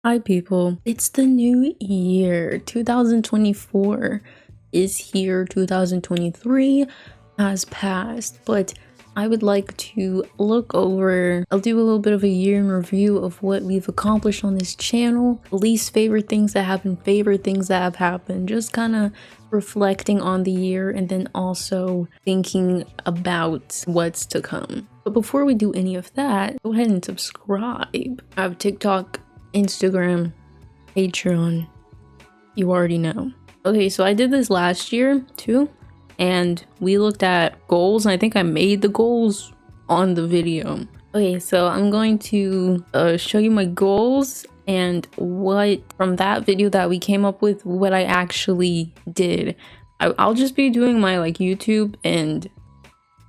Hi people, it's the new year. 2024 is here. 2023 has passed, but I would like to look over, I'll do a little bit of a year in review of what we've accomplished on this channel, least favorite things that happened, favorite things that have happened, just kind of reflecting on the year and then also thinking about what's to come. But before we do any of that, go ahead and subscribe. I have TikTok, Instagram, Patreon, you already know. Okay, so I did this last year too, and we looked at goals, and I think I made the goals on the video. Okay, so I'm going to show you my goals and what from that video that we came up with, what I actually did. I'll just be doing my like YouTube and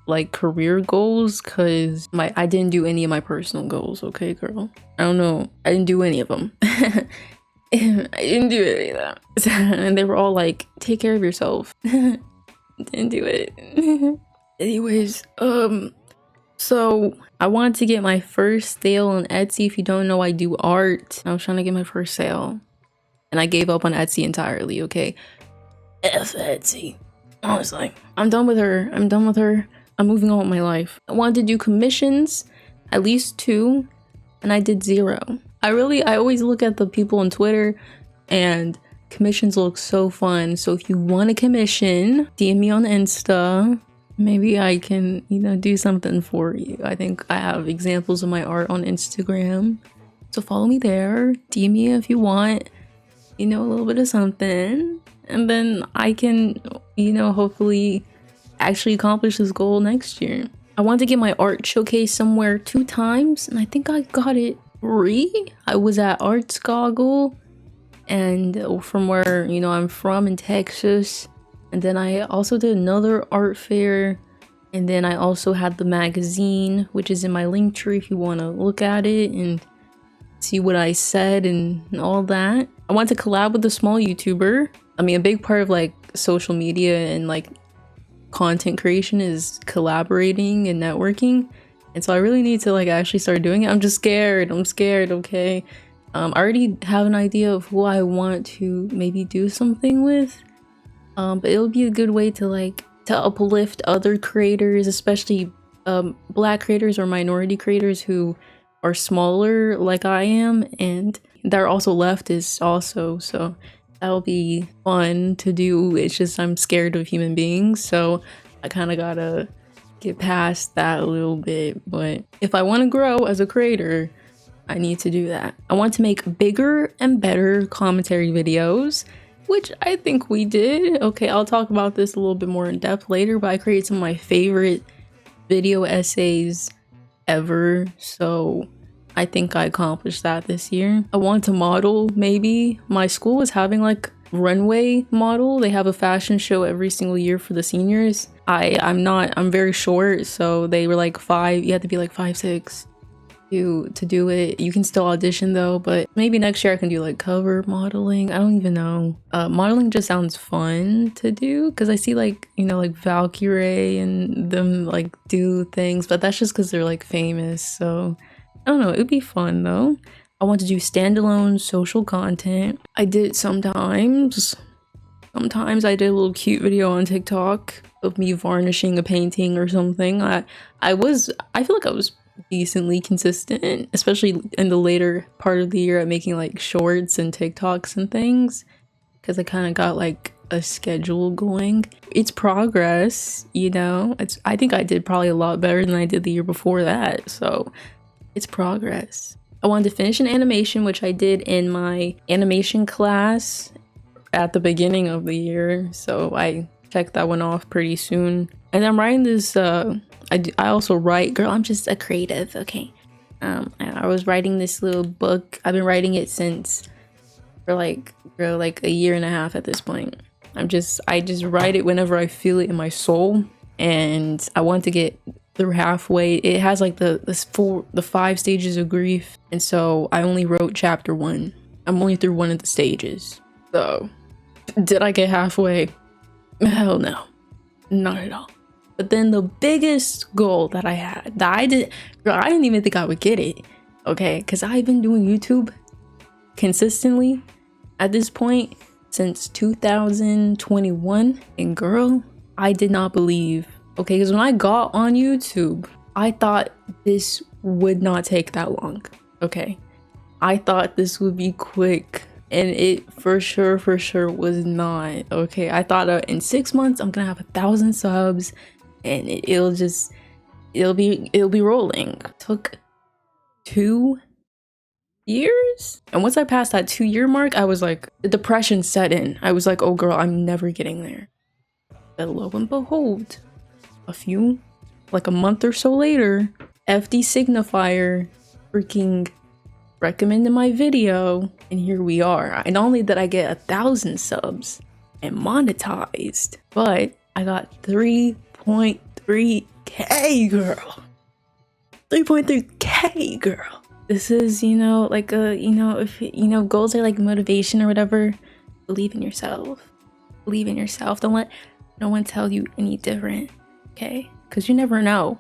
like career goals because I didn't do any of my personal goals. Okay, girl, I don't know, I didn't do any of them. I didn't do any of them. And they were all like, take care of yourself. Didn't do it. Anyways, so I wanted to get my first sale on Etsy. If you don't know, I do art. I was trying to get my first sale and I gave up on Etsy entirely. Okay, F Etsy. I was like, I'm done with her. I'm moving on with my life. I wanted to do commissions, at least 2, and I did 0. I always look at the people on Twitter and commissions look so fun. So if you want a commission, DM me on Insta. Maybe I can, do something for you. I think I have examples of my art on Instagram. So follow me there. DM me if you want, a little bit of something. And then I can, hopefully actually accomplish this goal next year. I wanted to get my art showcase somewhere 2 times, and I think I got it 3. I was at Arts Goggle, and from where I'm from in Texas, and then I also did another art fair, and then I also had the magazine, which is in my link tree if you want to look at it and see what I said and all that. I want to collab with a small YouTuber. I mean, a big part of like social media and like content creation is collaborating and networking, and so I really need to like actually start doing it. I'm scared. Okay, I already have an idea of who I want to maybe do something with, but it'll be a good way to uplift other creators, especially black creators or minority creators who are smaller like I am, and they're also leftists also, so that'll be fun to do. It's just I'm scared of human beings, so I kind of gotta get past that a little bit. But if I want to grow as a creator, I need to do that. I want to make bigger and better commentary videos, which I think we did. Okay, I'll talk about this a little bit more in depth later, but I created some of my favorite video essays ever, so I think I accomplished that this year. I want to model, maybe. My school is having like runway model. They have a fashion show every single year for the seniors. I'm very short, so they were like 5, you have to be like 5'6" to do it. You can still audition though, but maybe next year I can do like cover modeling. I don't even know. Modeling just sounds fun to do because I see like Valkyrie and them like do things, but that's just because they're like famous, so I don't know, it would be fun though. I want to do standalone social content. I did sometimes I did a little cute video on TikTok of me varnishing a painting or something. I feel like I was decently consistent, especially in the later part of the year at making like shorts and TikToks and things, because I kind of got like a schedule going. It's progress, I think I did probably a lot better than I did the year before that, so it's progress. I wanted to finish an animation, which I did in my animation class at the beginning of the year, so I checked that one off pretty soon. And I'm writing this I also write, girl, I'm just a creative, okay. I was writing this little book. I've been writing it for like a year and a half at this point. I just write it whenever I feel it in my soul, and I want to get through halfway. It has like the 5 stages of grief, and so I only wrote chapter 1. I'm only through one of the stages. So did I get halfway? Hell no, not at all. But then the biggest goal that I had, I didn't even think I would get it, okay, because I've been doing YouTube consistently at this point since 2021. And girl, I did not believe, okay, because when I got on YouTube, I thought this would not take that long. Okay, I thought this would be quick, and it for sure was not. Okay, I thought in 6 months I'm gonna have 1,000 subs, and it'll be rolling. Took 2 years, and once I passed that 2-year mark, I was like, the depression set in. I was like, oh girl, I'm never getting there. But lo and behold, like a month or so later, FD Signifier freaking recommended my video, and here we are. Not only did I get 1,000 subs and monetized, but I got 3.3k, girl. 3.3k, girl. This is, you know, like if you know, goals are like motivation or whatever. Believe in yourself. Believe in yourself. Don't let no one tell you any different, okay? Because you never know.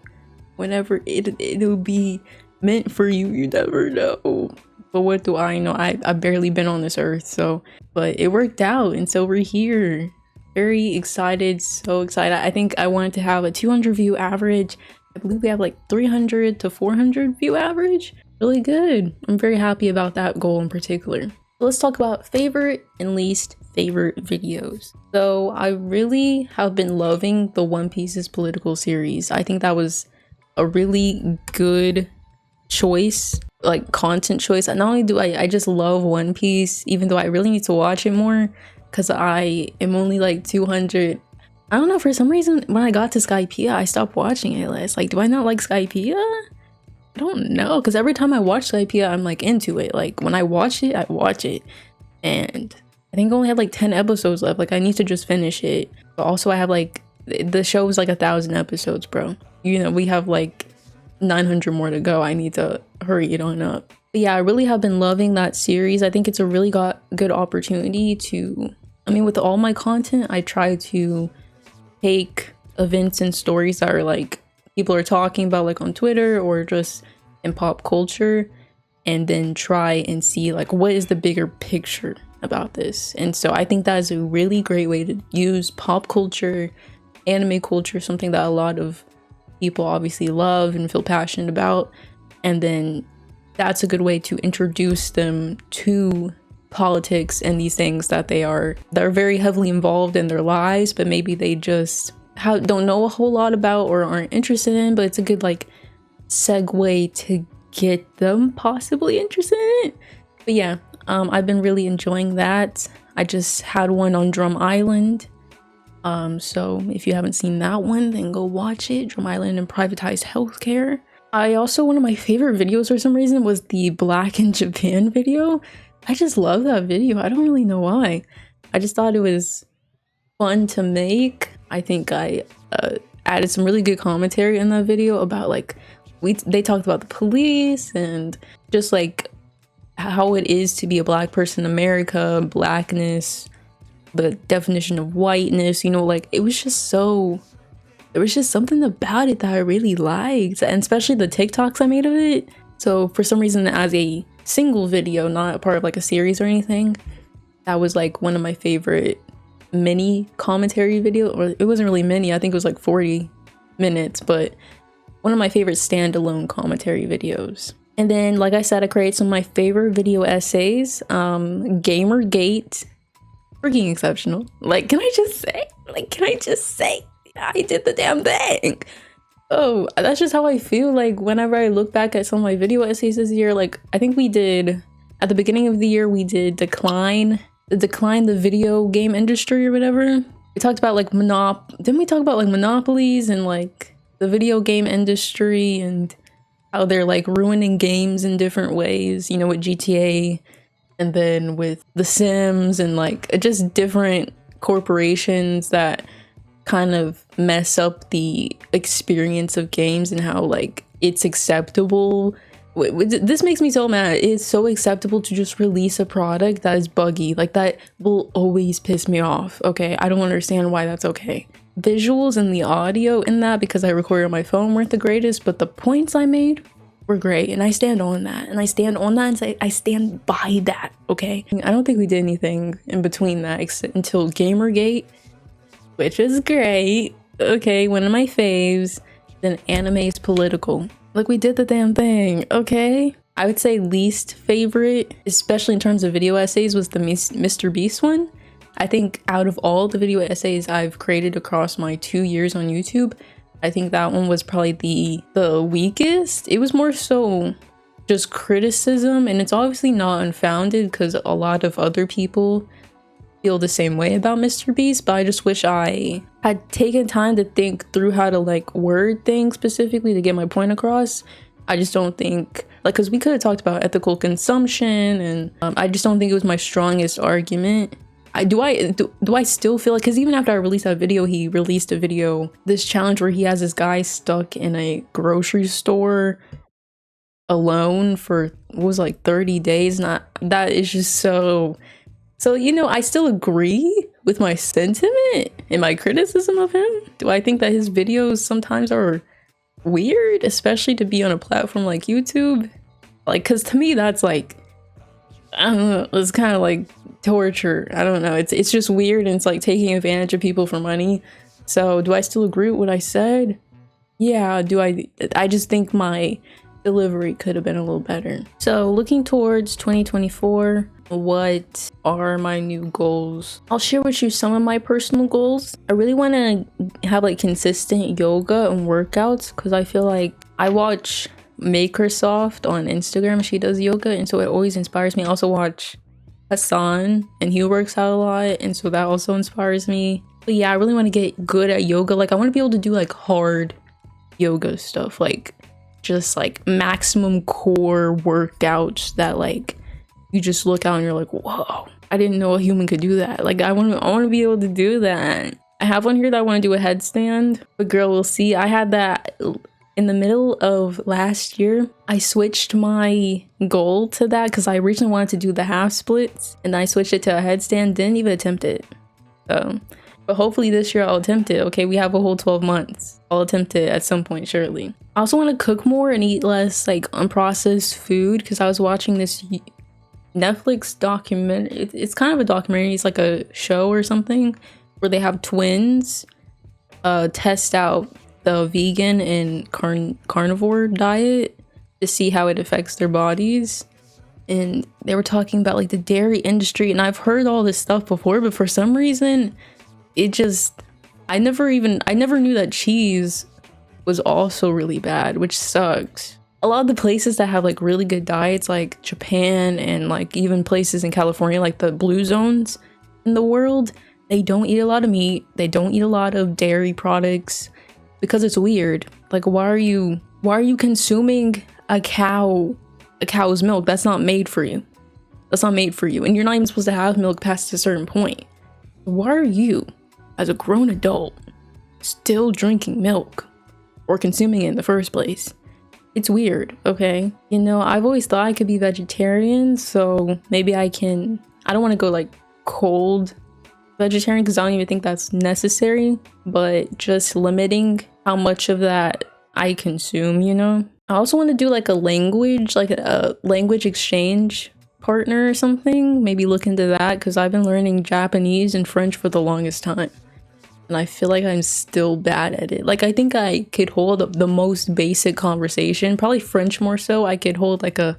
Whenever it'll be meant for you, you never know. But what do I know? I've barely been on this earth, so, but it worked out, and so we're here. Very excited, so excited. I think I wanted to have a 200 view average. I believe we have like 300 to 400 view average. Really good. I'm very happy about that goal in particular. So let's talk about favorite and least favorite videos. So I really have been loving the One Piece's political series. I think that was a really good choice, like content choice. Not only do I just love One Piece, even though I really need to watch it more, because I am only like 200. I don't know, for some reason when I got to Skypiea, I stopped watching it less. Like, do I not like Skypiea? I don't know, because every time I watch Skypiea, I'm like into it. Like when I watch it, I watch it, and I think I only have like 10 episodes left. Like I need to just finish it. But also I have like, the show is like 1,000 episodes, bro. You know, we have like 900 more to go. I need to hurry it on up. But yeah, I really have been loving that series. I think it's a really good opportunity to, I mean, with all my content, I try to take events and stories that are like people are talking about, like on Twitter or just in pop culture, and then try and see like what is the bigger picture about this. And so I think that is a really great way to use pop culture, anime culture, something that a lot of people obviously love and feel passionate about, and then that's a good way to introduce them to politics and these things that they're very heavily involved in their lives, but maybe they just don't know a whole lot about or aren't interested in. But it's a good like segue to get them possibly interested in it. But yeah, I've been really enjoying that. I just had one on Drum Island. So if you haven't seen that one, then go watch it. Drum Island and privatized healthcare. One of my favorite videos for some reason was the Black in Japan video. I just love that video. I don't really know why. I just thought it was fun to make. I think I added some really good commentary in that video about like, they talked about the police and just like how it is to be a Black person in America, Blackness, the definition of whiteness, you know, like it was just so, there was just something about it that I really liked, and especially the TikToks I made of it. So for some reason, as a single video, not a part of like a series or anything, that was like one of my favorite mini commentary video, or it wasn't really mini, I think it was like 40 minutes, but one of my favorite standalone commentary videos. And then, like I said, I created some of my favorite video essays. Gamergate, freaking exceptional. Like, can I just say, I did the damn thing. Oh, that's just how I feel like whenever I look back at some of my video essays this year. Like, I think we did, at the beginning of the year, we did decline the video game industry or whatever. We talked about like didn't we talk about like monopolies and like the video game industry and how they're like ruining games in different ways, you know, with GTA and then with The Sims and like just different corporations that kind of mess up the experience of games and how like it's acceptable. This makes me so mad. It's so acceptable to just release a product that is buggy. Like that will always piss me off. Okay, I don't understand why that's okay. Visuals and the audio in that, because I recorded on my phone, weren't the greatest, but the points I made we're great, and I stand on that, and I stand on that, and say I stand by that. Okay, I don't think we did anything in between that until Gamergate, which is great. Okay, one of my faves. Then anime's political. Like, we did the damn thing. Okay, I would say least favorite, especially in terms of video essays, was the Mr. Beast one. I think out of all the video essays I've created across my 2 years on YouTube, I think that one was probably the weakest. It was more so just criticism, and it's obviously not unfounded because a lot of other people feel the same way about Mr. Beast, but I just wish I had taken time to think through how to like word things specifically to get my point across. I just don't think, like, because we could have talked about ethical consumption, and I just don't think it was my strongest argument. Do I still feel like, because even after I released that video, he released a video, this challenge where he has this guy stuck in a grocery store alone for, what was like 30 days. That is just so, you know, I still agree with my sentiment and my criticism of him. Do I think that his videos sometimes are weird, especially to be on a platform like YouTube? Like, because to me, that's like, I don't know, it's kind of like torture. I don't know, it's just weird, and it's like taking advantage of people for money. So do I still agree with what I said? Yeah. I just think my delivery could have been a little better. So looking towards 2024, what are my new goals? I'll share with you some of my personal goals. I really want to have like consistent yoga and workouts, because I feel like I watch Makersoft on Instagram. She does yoga, and so it always inspires me. I also watch Hassan, and he works out a lot, and so that also inspires me. But yeah, I really want to get good at yoga. Like, I want to be able to do like hard yoga stuff, like just like maximum core workouts that like you just look out and you're like, whoa, I didn't know a human could do that. Like, I want to be able to do that. I have one here that I want to do a headstand, but girl, we'll see. I had that in the middle of last year. I switched my goal to that because I originally wanted to do the half splits, and I switched it to a headstand. Didn't even attempt it. So, but hopefully this year I'll attempt it. Okay, we have a whole 12 months. I'll attempt it at some point, surely. I also want to cook more and eat less like unprocessed food, because I was watching this Netflix documentary. It's kind of a documentary. It's like a show or something where they have twins test out the vegan and carnivore diet to see how it affects their bodies. And they were talking about like the dairy industry, and I've heard all this stuff before, but for some reason it just, I never knew that cheese was also really bad, which sucks. A lot of the places that have like really good diets, like Japan and like even places in California, like the blue zones in the world, they don't eat a lot of meat. They don't eat a lot of dairy products, because it's weird. Like, why are you consuming a cow's milk? That's not made for you. That's not made for you. And you're not even supposed to have milk past a certain point. Why are you, as a grown adult, still drinking milk or consuming it in the first place? It's weird, okay? You know, I've always thought I could be vegetarian, so maybe I can. I don't want to go like cold vegetarian, because I don't even think that's necessary, but just limiting how much of that I consume, you know? I also want to do like a language exchange partner or something. Maybe look into that, because I've been learning Japanese and French for the longest time, and I feel like I'm still bad at it. Like, I think I could hold the most basic conversation, probably French more so. I could hold like a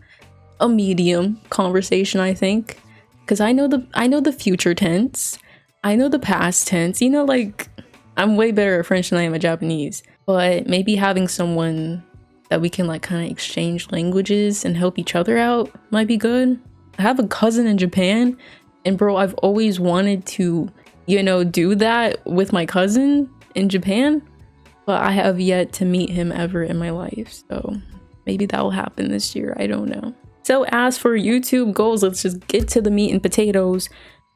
medium conversation, I think, because I know the future tense, I know the past tense, you know, like I'm way better at French than I am at Japanese. But maybe having someone that we can like kind of exchange languages and help each other out might be good. I have a cousin in Japan, and bro, I've always wanted to, you know, do that with my cousin in Japan, but I have yet to meet him ever in my life. So maybe that will happen this year. I don't know. So as for YouTube goals, let's just get to the meat and potatoes.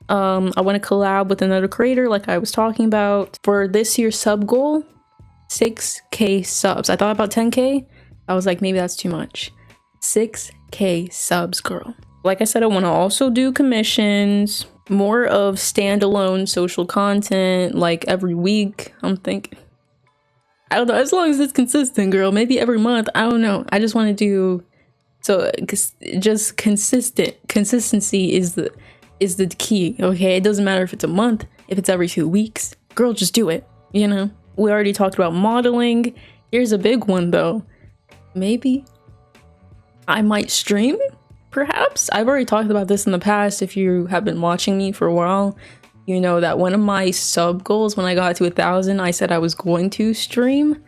I want to collab with another creator like I was talking about. For this year's sub goal, 6K subs. I thought about 10K. I was like, maybe that's too much. 6K subs, girl. Like I said, I want to also do commissions, more of standalone social content like every week. I'm thinking I don't know, as long as it's consistent, girl. Maybe every month, I don't know. I just want to do, so just consistency is the key. Okay, it doesn't matter if it's a month, if it's every 2 weeks, girl, just do it. You know, we already talked about modeling. Here's a big one though. Maybe I might stream, perhaps. I've already talked about this in the past. If you have been watching me for a while, you know that one of my sub goals when I got to 1,000, I said I was going to stream.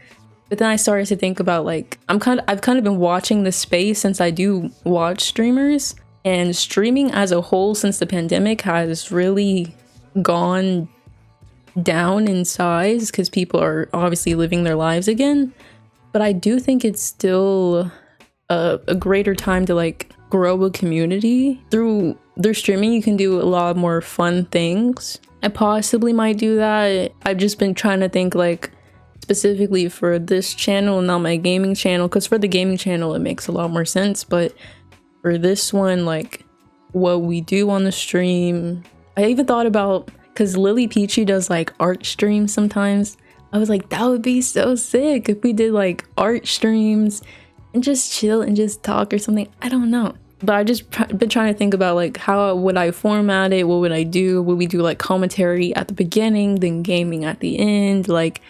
But then I started to think about, like, I've kind of been watching the space since I do watch streamers, and streaming as a whole since the pandemic has really gone down in size because people are obviously living their lives again. But I do think it's still a greater time to like grow a community through streaming. You can do a lot more fun things. I possibly might do that. I've just been trying to think like specifically for this channel and not my gaming channel, because for the gaming channel it makes a lot more sense, but for this one, like what we do on the stream, I even thought about, because Lily Peachy does like art streams sometimes. I was like, that would be so sick if we did like art streams and just chill and just talk or something. I don't know, but I just been trying to think about like how would I format it, what would I do, would we do like commentary at the beginning then gaming at the end, like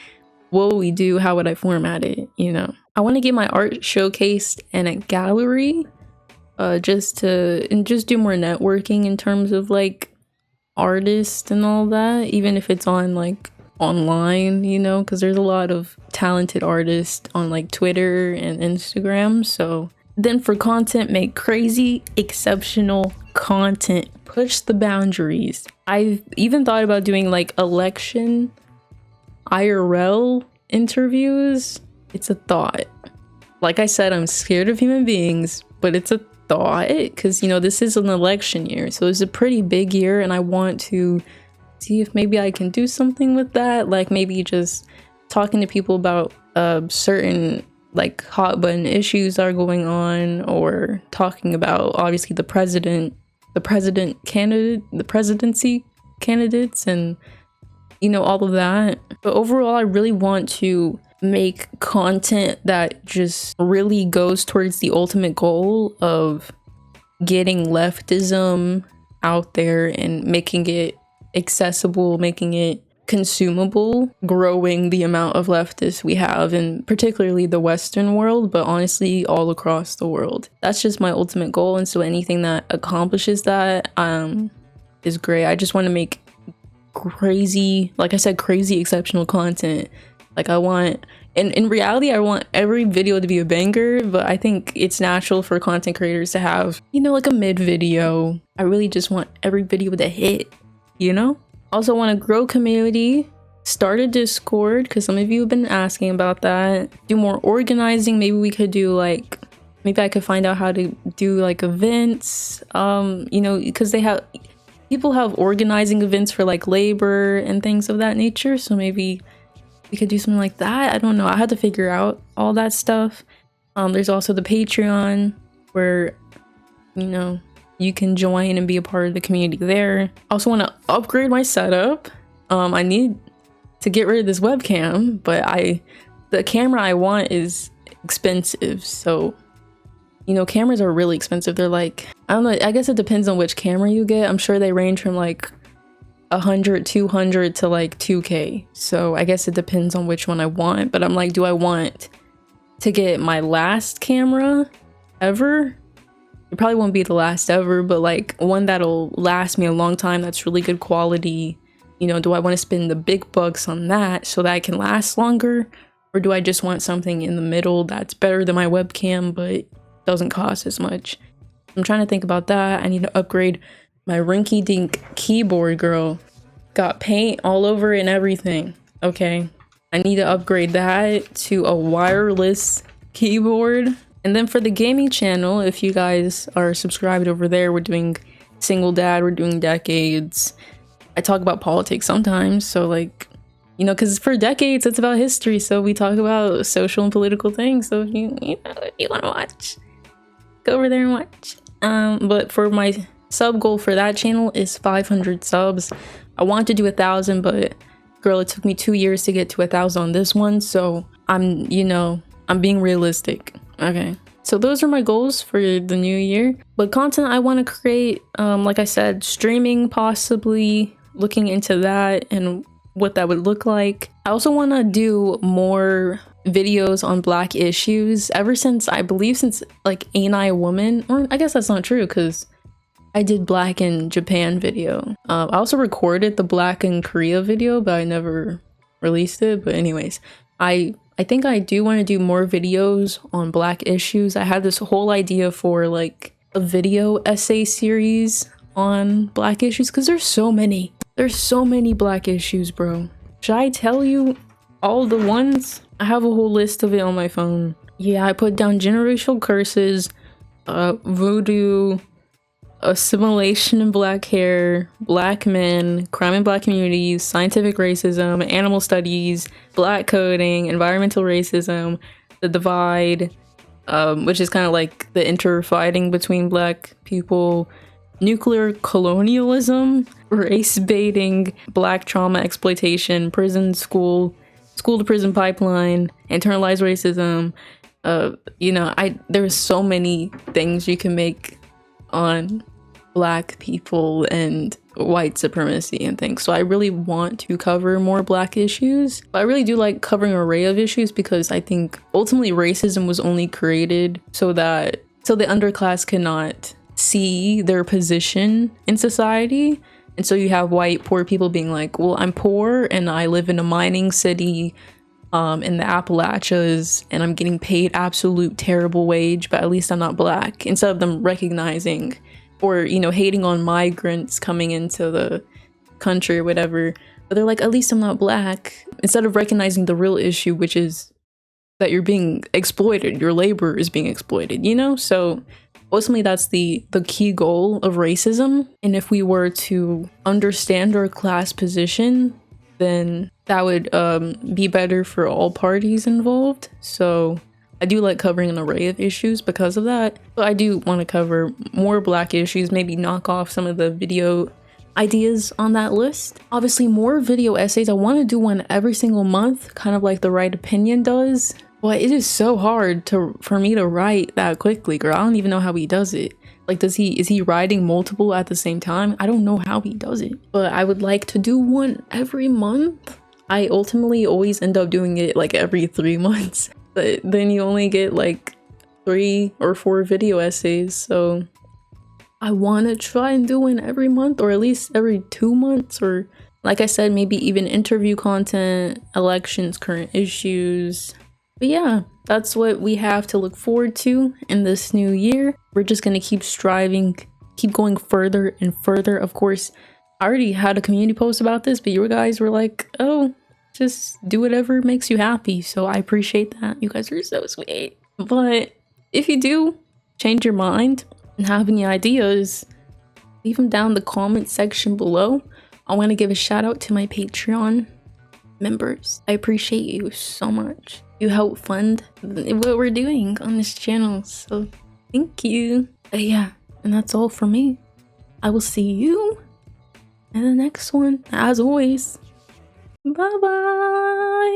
what would we do, how would I format it, you know? I want to get my art showcased in a gallery, just do more networking in terms of like artists and all that, even if it's on like online, you know, because there's a lot of talented artists on like Twitter and Instagram. So then for content, make crazy exceptional content, push the boundaries. I've even thought about doing like election IRL interviews. It's a thought. Like I said, I'm scared of human beings, but it's a thought because, you know, this is an election year, so it's a pretty big year, and I want to see if maybe I can do something with that, like maybe just talking to people about certain like hot button issues that are going on, or talking about obviously the presidency candidates, and you know, all of that. But overall, I really want to make content that just really goes towards the ultimate goal of getting leftism out there and making it accessible, making it consumable, growing the amount of leftists we have in particularly the Western world, but honestly all across the world. That's just my ultimate goal, and so anything that accomplishes that is great. I just want to make crazy, like I said, crazy exceptional content. Like I want, and in reality I want every video to be a banger, but I think it's natural for content creators to have, you know, like a mid video. I really just want every video to hit, you know? Also want to grow community, start a Discord, because some of you have been asking about that. Do more organizing. Maybe we could do like, maybe I could find out how to do like events, you know, because people have organizing events for like labor and things of that nature, so maybe we could do something like that. I don't know, I had to figure out all that stuff. There's also the Patreon where, you know, you can join and be a part of the community there. I also want to upgrade my setup. I need to get rid of this webcam, but the camera I want is expensive, so you know, cameras are really expensive. They're like, I don't know, I guess it depends on which camera you get. I'm sure they range from like 100, 200 to like 2K. So I guess it depends on which one I want. But I'm like, do I want to get my last camera ever? It probably won't be the last ever, but like one that'll last me a long time, that's really good quality. You know, do I want to spend the big bucks on that so that I can last longer? Or do I just want something in the middle that's better than my webcam but doesn't cost as much? I'm trying to think about that. I need to upgrade my rinky dink keyboard, girl. Got paint all over it and everything. Okay, I need to upgrade that to a wireless keyboard. And then for the gaming channel, if you guys are subscribed over there, we're doing Single Dad, we're doing Decades. I talk about politics sometimes, so like, you know, because for Decades it's about history, so we talk about social and political things. So if you want to watch, go over there and watch. But for my sub goal for that channel is 500 subs. I want to do 1,000, but Girl, it took me 2 years to get to 1,000 on this one, so I'm, you know, I'm being realistic. Okay. So those are my goals for the new year. But content I want to create, like I said, streaming, possibly looking into that and what that would look like. I also want to do more videos on Black issues. Ever since, I believe since like Ain't I a Woman? Or I guess that's not true because I did Black in Japan video. I also recorded the Black in Korea video, but I never released it. But anyways, I think I do want to do more videos on Black issues. I had this whole idea for like a video essay series on Black issues because there's so many. There's so many Black issues, bro. Should I tell you all the ones? I have a whole list of it on my phone. Yeah, I put down generational curses, voodoo, assimilation in Black hair, Black men, crime in Black communities, scientific racism, animal studies, Black coding, environmental racism, the divide, which is kind of like the interfighting between Black people, nuclear colonialism, race baiting, Black trauma exploitation, prison, school to prison pipeline, internalized racism. You know, there's so many things you can make on Black people and white supremacy and things. So I really want to cover more Black issues. But I really do like covering an array of issues because I think ultimately racism was only created so the underclass cannot see their position in society. And so you have white poor people being like, well, I'm poor and I live in a mining city in the Appalachians and I'm getting paid absolute terrible wage, but at least I'm not Black, instead of them recognizing or, you know, hating on migrants coming into the country or whatever. But they're like, at least I'm not Black, instead of recognizing the real issue, which is that you're being exploited, your labor is being exploited, you know? So ultimately that's the key goal of racism. And if we were to understand our class position, then that would be better for all parties involved. So I do like covering an array of issues because of that. But I do want to cover more Black issues, maybe knock off some of the video ideas on that list. Obviously, more video essays. I want to do one every single month, kind of like The Right Opinion does. But it is so hard for me to write that quickly, girl. I don't even know how he does it. Like, is he writing multiple at the same time? I don't know how he does it. But I would like to do one every month. I ultimately always end up doing it like every 3 months. But then you only get like 3 or 4 video essays. So I want to try and do one every month, or at least every 2 months. Or like I said, maybe even interview content, elections, current issues. But yeah, that's what we have to look forward to in this new year. We're just gonna keep striving, keep going further and further. Of course, I already had a community post about this, but you guys were like, oh, just do whatever makes you happy. So I appreciate that. You guys are so sweet. But if you do change your mind and have any ideas, leave them down in the comment section below. I want to give a shout out to my Patreon members. I appreciate you so much. You help fund what we're doing on this channel, so thank you. But yeah, and that's all for me. I will see you in the next one, as always. Bye bye.